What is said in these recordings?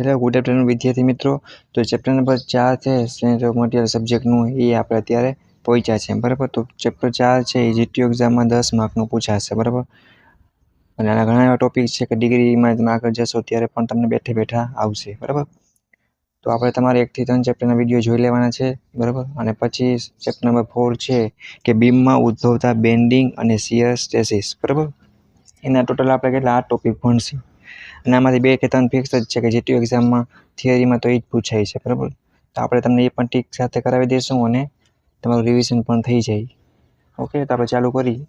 Hello good afternoon વિદ્યાર્થી મિત્રો। તો ચેપ્ટર નંબર 4 છે સ્ટ્રેન્થ ઓફ મટીરિયલ સબ્જેક્ટનું, એ આપણે અત્યારે પહોંચ્યા છે બરાબર। તો ચેપ્ટર 4 છે એ જીટીયુ એક્ઝામમાં 10 માર્કનું પૂછાશે બરાબર। અને આના ઘણા એવા ટોપિક છે કે ડિગ્રીમાં તમે આગળ જશો ત્યારે પણ તમને બેઠે બેઠા આવશે બરાબર। તો આપણે તમારે 1 થી 3 ચેપ્ટરના વિડીયો જોઈ લેવાના છે બરાબર। અને પછી ચેપ્ટર નંબર 4 છે કે બીમમાં ઉદ્ભવતા બેન્ડિંગ અને શિયર સ્ટ્રેસીસ બરાબર। એના ટોટલ આપણે કેટલા 8 ટોપિક ભણશું અને આમાંથી 2 કે 3 ફિક્સ જ છે કે જીટીયુ એક્ઝામમાં થિયરીમાં તો એ જ પૂછાય છે બરાબર। તો આપણે તમને એ પણ ટીક સાથે કરાવી દઈશું અને તમારું રિવિઝન પણ થઈ જાય। ઓકે, તો આપણે ચાલુ કરીએ।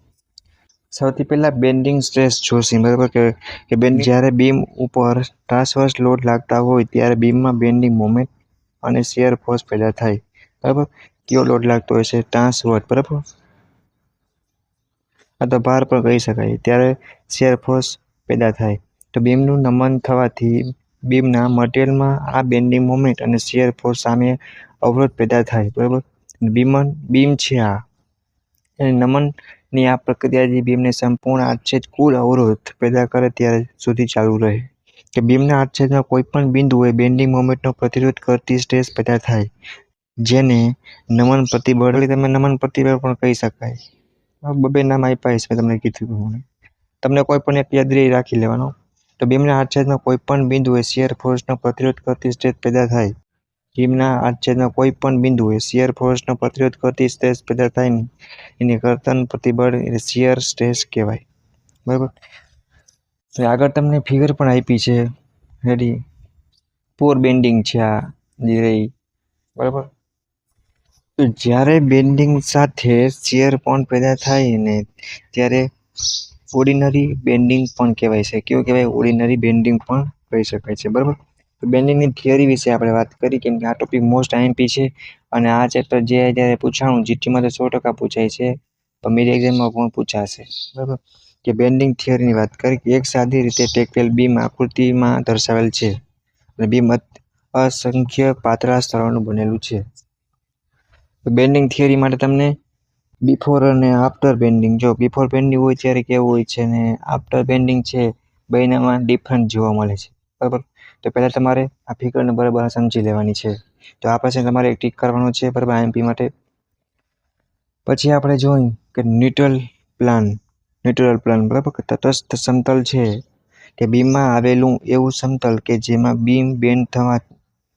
સૌથી પહેલા બેન્ડિંગ સ્ટ્રેસ જોઈશું બરાબર કે બેન્ડિંગ જ્યારે બીમ ઉપર ટ્રાંસવર્સ લોડ લાગતા હોય ત્યારે બીમમાં બેન્ડિંગ મોમેન્ટ અને શિયર ફોર્સ પેદા થાય બરાબર। કયો લોડ લાગતો હોય છે? ટ્રાંસવર્સ બરાબર, આ તો ભાર પણ કહી શકાય, ત્યારે શિયર ફોર્સ પેદા થાય। તો બીમનું નમન થવાથી બીમના મટીરિયલમાં આ બેન્ડિંગ મોમેન્ટ અને શિયર ફોર્સ સામે અવરોધ પેદા થાય બરાબર। બીમ છે આ નમનની આ પ્રક્રિયાથી બીમને સંપૂર્ણ આડછેદ કુલ અવરોધ પેદા કરે ત્યારે સુધી ચાલુ રહે કે બીમના આડછેદમાં કોઈ પણ બિંદુએ બેન્ડિંગ મોમેન્ટનો પ્રતિરોધ કરતી સ્ટ્રેસ પેદા થાય, જેને નમન પ્રતિબળ તમે નમન પ્રતિબળ પણ કહી શકાય। બે નામ આપ્યા છે તમને કીધું, તમને કોઈ પણ એક યાદ રાખી લેવાનો। તો બીમના આડછેદમાં કોઈ પણ બિંદુએ શિયર ફોર્સનો પ્રતિરોધ કરતી સ્ટ્રેસ પેદા થાય, બીમના આડછેદમાં કોઈ પણ બિંદુએ શિયર ફોર્સનો પ્રતિરોધ કરતી સ્ટ્રેસ પેદા થાય ને એની કર્તન પ્રતિબળ એટલે શિયર સ્ટ્રેસ કહેવાય બરાબર। તો આગળ તમને ફિગર પણ આપી છે, રેડી, પોર બેન્ડિંગ છે આ જે રહી બરાબર। તો જ્યારે બેન્ડિંગ સાથે શિયર પણ પેદા થાય ને ત્યારે ઓર્ડિનરી બેન્ડિંગ પણ કહેવાય છે। કેવું કહેવાય? ઓર્ડિનરી બેન્ડિંગ પણ કહી શકાય છે બરાબર। તો બેન્ડિંગની થિયરી વિશે આપણે વાત કરી કેમ કે આ ટોપિક મોસ્ટ આઈએમપી છે અને આ ચેપ્ટર જે જ્યારે પૂછાણું જીટીમાં તો 100% પૂછાય છે, પણ મેરી એક્ઝામમાં પણ પૂછાશે બરાબર। કે બેન્ડિંગ થિયરીની વાત કરી કે એક સાદી રીતે ટેકેલ બીમ આકૃતિમાં દર્શાવેલ છે અને બીમ અસંખ્ય પાતળા સ્થળોનું બનેલું છે। બેન્ડિંગ થિયરી માટે તમને બિફોર અને આફ્ટર બેન્ડિંગ, જો બિફોર બેન્ડિંગ હોય ત્યારે કેવું હોય છે અને આફ્ટર બેન્ડિંગ છે, બંનેમાં ડિફરન્ટ જોવા મળે છે બરાબર। તો પહેલાં તમારે આ ફિગરને બરાબર સમજી લેવાની છે। તો આ પછી તમારે ટીક કરવાનું છે બરાબર આઈએમપી માટે। પછી આપણે જોઈ કે ન્યુટ્રલ પ્લાન બરાબર કે તટસ્થ સમતલ છે કે બીમમાં આવેલું એવું સમતલ કે જેમાં બીમ બેન્ડ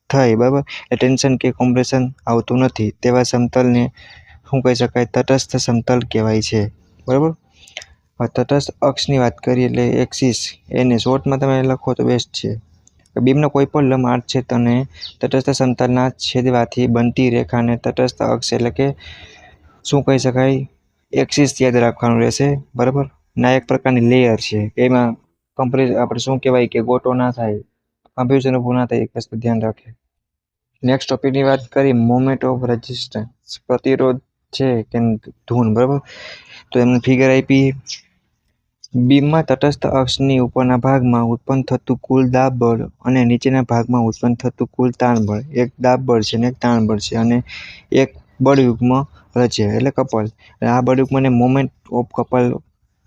થાય બરાબર, ટેન્શન કે કોમ્પ્રેશન આવતું નથી તેવા સમતલને શું કહી શકાય? તટસ્થ સમતલ કહેવાય છે બરાબર। તટસ્થ અક્ષની વાત કરીએ એટલે એક્સિસ, એને શોર્ટમાં તમે લખો તો બેસ્ટ છે। બીમનો કોઈ પણ લંબ આડછેદ અને તટસ્થ સમતલના છેદવાથી બનતી રેખાને તટસ્થ અક્ષ એટલે કે શું કહી શકાય? એક્સિસ યાદ રાખવાનું રહેશે બરાબર। ના એક પ્રકારની લેયર છે કે એમાં આપણે શું કહેવાય કે ગોટો ના થાય, કન્ફ્યુઝન ઊભું ના થાય, એક વસ્તુ ધ્યાન રાખે। નેક્સ્ટ ટોપિકની વાત કરી મોમેન્ટ ઓફ રેઝિસ્ટન્સ, પ્રતિરોધ છે કે ધૂન બરાબર। તો એમને ફિગર આપી, બીમમાં તટસ્થ અક્ષની ઉપરના ભાગમાં ઉત્પન્ન થતું કુલ દાબ બળ અને નીચેના ભાગમાં ઉત્પન્ન થતું કુલ તાણ બળ, એક દાબ બળ છે અને એક તાણ બળ છે અને એક બળયુગ્મ રચે એટલે કપલ। આ બળયુગ્મને મોમેન્ટ ઓફ કપલ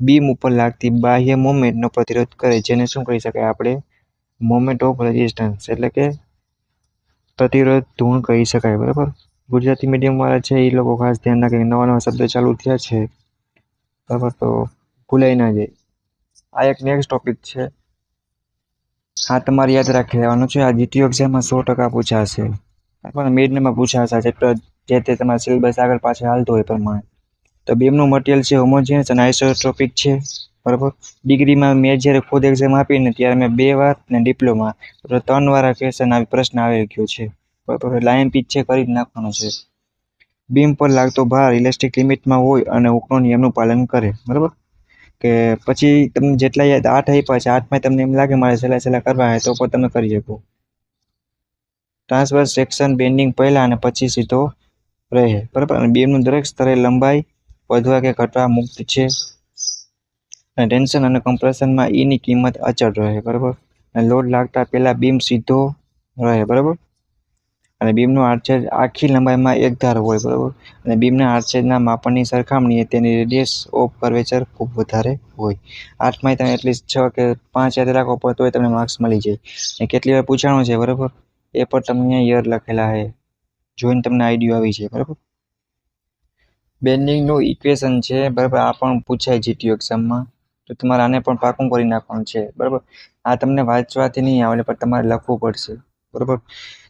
બીમ ઉપર લાગતી બાહ્ય મોમેન્ટનો પ્રતિરોધ કરે, જેને શું કહી શકાય આપણે? મોમેન્ટ ઓફ રેઝિસ્ટન્સ એટલે કે પ્રતિરોધ ધૂણ કહી શકાય બરાબર। ગુજરાતી મીડિયમ વાળા છે એ લોકો ખાસ ધ્યાન રાખે કે નવા શબ્દ ચાલુ થયા છે બરાબર, તો ભૂલાઈ ના જાય। આ એક નેક્સ્ટ ટોપિક છે, આ તમારે યાદ રાખી લેવાનું છે। આ જીટીયુ એક્ઝામમાં 100% પૂછાશે બરાબર, મિડમાં પૂછાશે ચેપ્ટર જે તે તમારા સિલેબસ આગળ પાછળ હાલતો હોય પ્રમાણે। તો બીમનું મટીરિયલ છે હોમોજીનિયસ અને આઇસોટ્રોપિક છે બરાબર। ડિગ્રીમાં મેં જ્યારે ખુદ એક્ઝામ આપીને ત્યારે મેં 2 વાર ને ડિપ્લોમા 3 વાર ક્વેશ્ચન પ્રશ્ન આવી ગયો છે બરાબર, એટલે આઈએમપી છે કરી જ નાખવાનો છે। બીમ પર લાગતો ભાર ઇલાસ્ટિક લિમિટમાં હોય અને હુકનો નિયમનું પાલન કરે બરાબર। કે પછી તમને જેટલા 8 આપ્યા છે 8માં તમને એમ લાગે મારે છેલ્લા કરવા તો પણ તમે કરી શકો। ટ્રાંસવર્સ સેક્શન બેન્ડિંગ પહેલા અને પછી સીધો રહે બરાબર, અને બીમનું દરેક સ્તરે લંબાઈ વધવા કે ઘટવા મુક્ત છે અને ટેન્શન અને કમ્પ્રેશનમાં ની કિંમત અચળ રહે બરાબર, અને લોડ લાગતા પહેલા બીમ સીધો રહે બરાબર, અને બીમનું આર્ચેજ આખી લંબાઈમાં એક ધારો હોય, બરાબર. અને બીમના આર્ચેજના માપનની સરખામણીએ તેની રેડિયસ ઓફ કર્વેચર ખૂબ વધારે હોય. 8માંય તમે એટલીસ્ટ 6 કે 5 યાદ રાખો પણ તોય તમને માર્ક્સ મળી જાય. અને કેટલી વાર પૂછાણું છે, બરાબર, એ પણ તમને યર લખેલા છે, જોઈને તમને આઈડિયો આવી જાય, બરાબર. બેન્ડિંગનું ઇક્વેશન છે, બરાબર, આ પણ પૂછાય જીટીયુ એક્ઝામમાં, તો તમારે આને પણ પાકું કરી નાખવાનું છે, બરાબર. આ તમને વાંચવાથી નહીં આવડે પણ તમારે લખવું પડશે, બરાબર.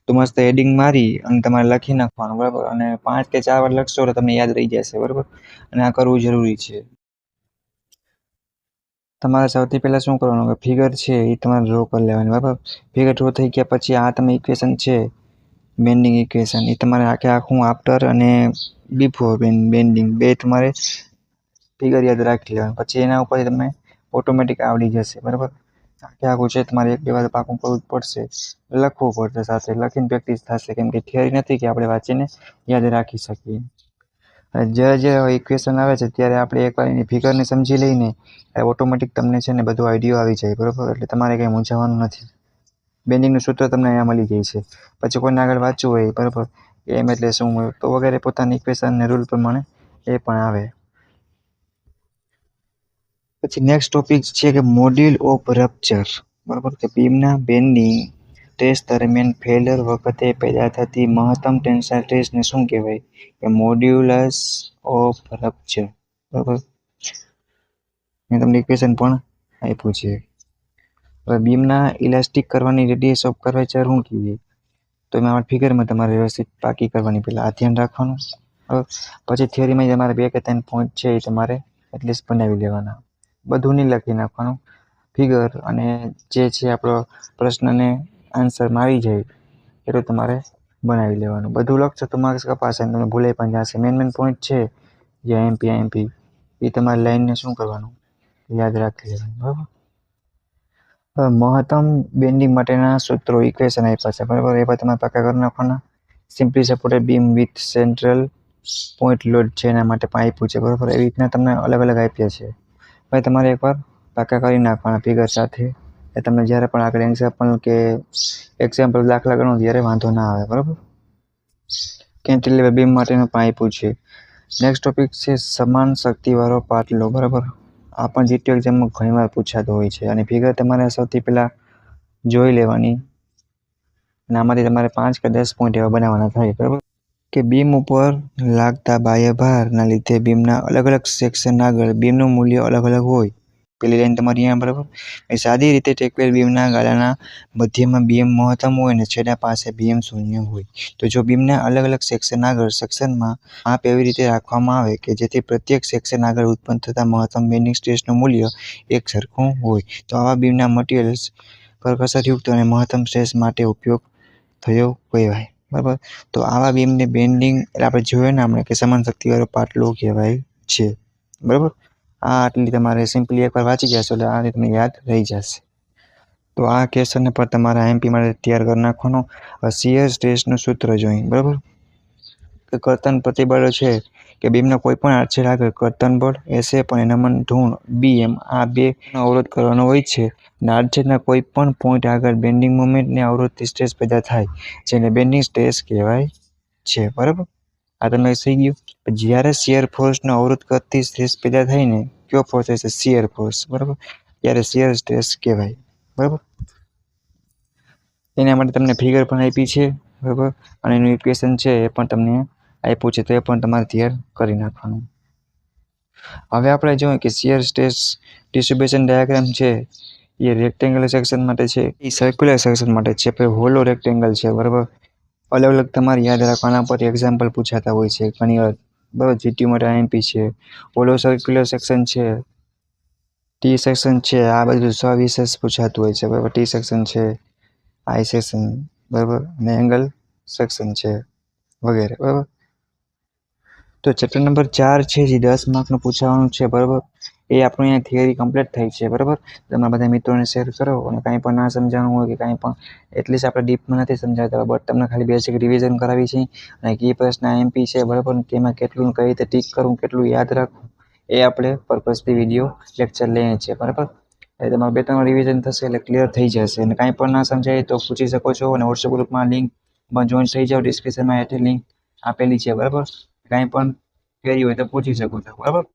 તો મસ્ત હેડિંગ મારી અને તમારે લખી નાખવાનું, બરાબર. અને 5 કે 4 વાર લખશો તો તમને યાદ રહી જશે, બરાબર. અને આ કરવું જરૂરી છે. તમારે સૌથી પહેલા શું કરવાનું કે ફિગર છે એ તમારે ડ્રો કરી લેવાની, બરાબર. ફિગર ડ્રો થઈ ગયા પછી આ તમે ઇક્વેશન છે, બેન્ડિંગ ઇક્વેશન, એ તમારે આખું આફ્ટર અને બિફોર બેન્ડિંગ બે તમારે ફિગર યાદ રાખી લેવાનું. પછી એના ઉપર તમને ઓટોમેટિક આવડી જશે, બરાબર. આખું છે તમારે 1-2 વાર પાકું કરવું જ પડશે, લખવું પડશે, સાથે લખીને પ્રેક્ટિસ થશે, કેમ કે થિયરી નથી કે આપણે વાંચીને યાદ રાખી શકીએ. જ્યારે જ્યારે ઇક્વેશન આવે છે ત્યારે આપણે એકવાર એની ફિગરને સમજી લઈને ઓટોમેટિક તમને છે ને બધું આઈડિયો આવી જાય, બરાબર. એટલે તમારે કંઈ મૂંઝાવાનું નથી. બેન્ડિંગનું સૂત્ર તમને અહીંયા મળી જાય છે. પછી કોઈને આગળ વાંચવું હોય, બરાબર, એમ એટલે શું હોય તો વગેરે પોતાની ઇક્વેશન અને રૂલ પ્રમાણે એ પણ આવે. પછી નેક્સ્ટ ટોપિક છે કે મોડ્યુલ ઓફ રપ્ચર, બરાબર. કે બીમના બેન્ડિંગ ટેસ્ટ દરમિયાન ફેલર વખતે પેદા થતી મહત્તમ ટેન્સાઇલ સ્ટ્રેસને શું કહેવાય? કે મોડ્યુલસ ઓફ રપ્ચર, બરાબર. મેં તમને ઇક્વેશન પણ આપ્યું છે. હવે બીમના ઇલાસ્ટિક કરવાની રેડિયસ ઓફ કર્વેચર શું કહીએ? તો એમાં ફિગરમાં તમારે વ્યવસ્થિત પાકી કરવાની, પહેલાં આ ધ્યાન રાખવાનું. પછી થિયરીમાં તમારે 2 કે 3 પોઈન્ટ છે એ તમારે એટલીસ્ટ બનાવી લેવાના, બધું નહીં લખી નાખવાનું. ફિગર અને જે છે આપણો પ્રશ્નને આન્સરમાં આવી જાય એટલું તમારે બનાવી લેવાનું. બધું લખશો તો માર્ક્સ કપાશે અને તમે ભૂલાઈ પણ જશે. મેન પોઈન્ટ છે જે આઈએમપી એ તમારી લાઈનને શું કરવાનું, યાદ રાખી લેવાનું, બરાબર. હવે મહત્તમ બેન્ડિંગ માટેના સૂત્રો ઇક્વેશન આપ્યા છે, બરાબર. એ પણ તમારે પાકા કરી નાખવાના. Simply supported beam with central point load છે એના માટે પણ આપ્યું છે, બરાબર. એવી રીતના તમને અલગ અલગ આપ્યા છે. હવે તમારે એકવાર પાકા કરી નાખવાના ફિગર સાથે, એ તમને જ્યારે પણ આગળ એક્ઝામ્પલ દાખલા ગણો ત્યારે વાંધો ના આવે, બરાબર. કેન્ટિલીવર બીમ માટેનું પણ આપ્યું છે. નેક્સ્ટ ટોપિક છે સમાન શક્તિવાળો પાટલો, બરાબર. આ પણ જીટીયુ એક્ઝામમાં ઘણીવાર પૂછાતો હોય છે. અને ફિગર તમારે સૌથી પહેલાં જોઈ લેવાની અને આમાંથી તમારે 5 કે 10 પોઈન્ટ એવા બનાવવાના થાય, બરાબર. કે બીમ ઉપર લાગતા બાહ્ય ભારના લીધે બીમના અલગ અલગ સેક્શન આગળ બીમનું મૂલ્ય અલગ અલગ હોય. પેલી લાઈન તમારી અહીંયા, બરાબર. એ સાદી રીતે ટેકવેલ બીમના ગાળાના મધ્યમાં બીમ મહત્તમ હોય અને છેડા પાસે બીમ શૂન્ય હોય. તો જો બીમના અલગ અલગ સેક્શન આગળ સેક્શનમાં માપ એવી રીતે રાખવામાં આવે કે જેથી પ્રત્યેક સેક્શન આગળ ઉત્પન્ન થતા મહત્તમ બેન્ડિંગ સ્ટ્રેસનું મૂલ્ય એક સરખું હોય, તો આવા બીમના મટીરિયલ્સ કરકસરયુક્ત અને મહત્તમ સ્ટ્રેસ માટે ઉપયોગ થયો કહેવાય, બરાબર. તો આવા બીમને બેન્ડિંગ એટલે આપણે જોયું ને આપણે કે સમાન શક્તિવાળો પાટલો કહેવાય છે, બરાબર. આ આટલી તમારે સિમ્પલી એકવાર વાંચી જશો એટલે આ તમને યાદ રહી જશે. તો આ ક્વેશ્ચનને પણ તમારે આઈએમપી માટે તૈયાર કરી નાખવાનો. શિયર સ્ટ્રેસનું સૂત્ર જોઈ, બરાબર. કે કર્તન પ્રતિબળ છે કે બીમના કોઈ પણ આડછેદ આગળ કર્તન બળ એસે પણ નમન ધૂણ બીએમ આ બે અવરોધ કરવાનો હોય છે. અને આડછેદના કોઈ પણ પોઈન્ટ આગળ બેન્ડિંગ મોમેન્ટને અવરોધથી સ્ટ્રેસ પેદા થાય જેને બેન્ડિંગ સ્ટ્રેસ કહેવાય છે, બરાબર. આ તમે થઈ ગયું. જ્યારે શિયર ફોર્સનો અવરોધ કરતી સ્ટ્રેસ પેદા થાય ને કયો ફોર્સ હશે? શિયર ફોર્સ, બરાબર. ત્યારે શિયર સ્ટ્રેસ કહેવાય, બરાબર. એના માટે તમને ફિગર પણ આપી છે, બરાબર. અને એનું ઇક્વેશન છે એ પણ તમને આપ્યું છે, તો એ પણ તમારે તૈયાર કરી નાખવાનું. હવે આપણે જોઈએ કે શિયર સ્ટ્રેસ ડિસ્ટ્રીબ્યુશન ડાયાગ્રામ છે એ રેક્ટેંગ્યુલર સેક્શન માટે છે, એ સર્ક્યુલર સેક્શન માટે છે, પછી હોલો રેક્ટેંગલ છે, બરાબર. અલગ અલગ તમારે યાદ રાખવાના પર એક્ઝામ્પલ પૂછાતા હોય છે ઘણી વાર, બરાબર. જીટીયુ માટે આઈએમપી છે. હોલો સર્ક્યુલર સેક્શન છે, ટી સેક્શન છે, આ બધું સવિશેષ પૂછાતું હોય છે, બરાબર. ટી સેક્શન છે, આઈ સેક્શન, બરાબર. અને એંગલ સેક્શન છે વગેરે, બરાબર. તો ચેપ્ટર નંબર 4 છે જે 10 માર્કનું પૂછાવાનું છે, બરાબર. એ આપણું અહીંયા થિયરી કમ્પ્લીટ થઈ છે, બરાબર. તમારા બધા મિત્રોને શેર કરો અને કાંઈ પણ ના સમજાણું હોય કે કાંઈ પણ એટલીસ્ટ આપણે ડીપમાં નથી સમજાવતા, બટ તમને ખાલી બેસિક રિવિઝન કરાવી છે. અને કી પ્રશ્ન આઈએમપી છે, બરાબર. તેમાં કેટલું કઈ રીતે ટીક કરવું, કેટલું યાદ રાખવું એ આપણે પર્પઝથી વિડીયો લેક્ચર લઈએ છીએ, બરાબર. એટલે તમારું 2-3 રિવિઝન થશે એટલે ક્લિયર થઈ જશે. અને કાંઈ પણ ના સમજાય તો પૂછી શકો છો અને વોટ્સએપ ગ્રુપમાં લિંક જોઈન થઈ જાઓ. ડિસ્ક્રિપ્શનમાં લિંક આપેલી છે, બરાબર. કાંઈ પણ ક્વેરી હોય તો પૂછી શકો છો, બરાબર.